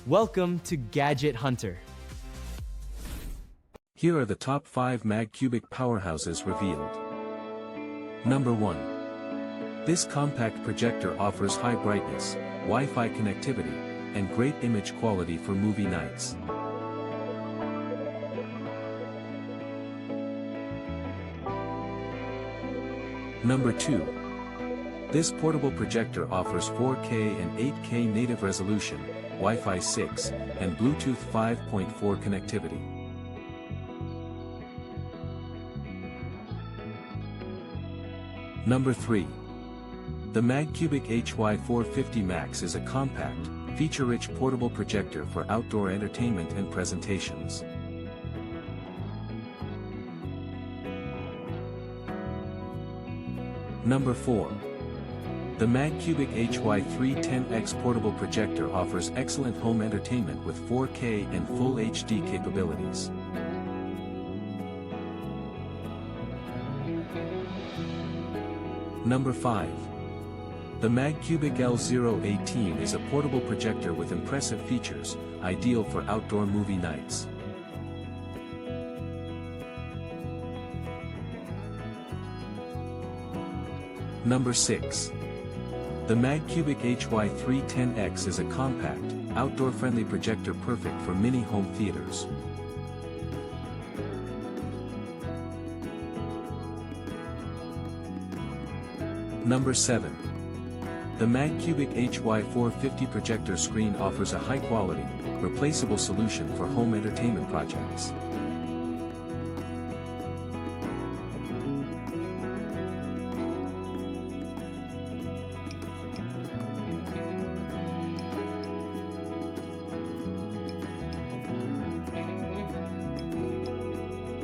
Welcome to Gadget Hunter. Here are the top 5 Magcubic powerhouses revealed. Number 1. This compact projector offers high brightness, Wi-Fi connectivity, and great image quality for movie nights. Number 2. This portable projector offers 4K and 8K native resolution, Wi-Fi 6, and Bluetooth 5.4 connectivity. Number 3. The Magcubic HY450MAX is a compact, feature-rich portable projector for outdoor entertainment and presentations. Number 4. The Magcubic HY310X portable projector offers excellent home entertainment with 4K and Full HD capabilities. Number 5. The Magcubic L018 is a portable projector with impressive features, ideal for outdoor movie nights. Number 6. The Magcubic HY310X is a compact, outdoor-friendly projector perfect for mini home theaters. Number 7. The Magcubic HY450 projector screen offers a high-quality, replaceable solution for home entertainment projects.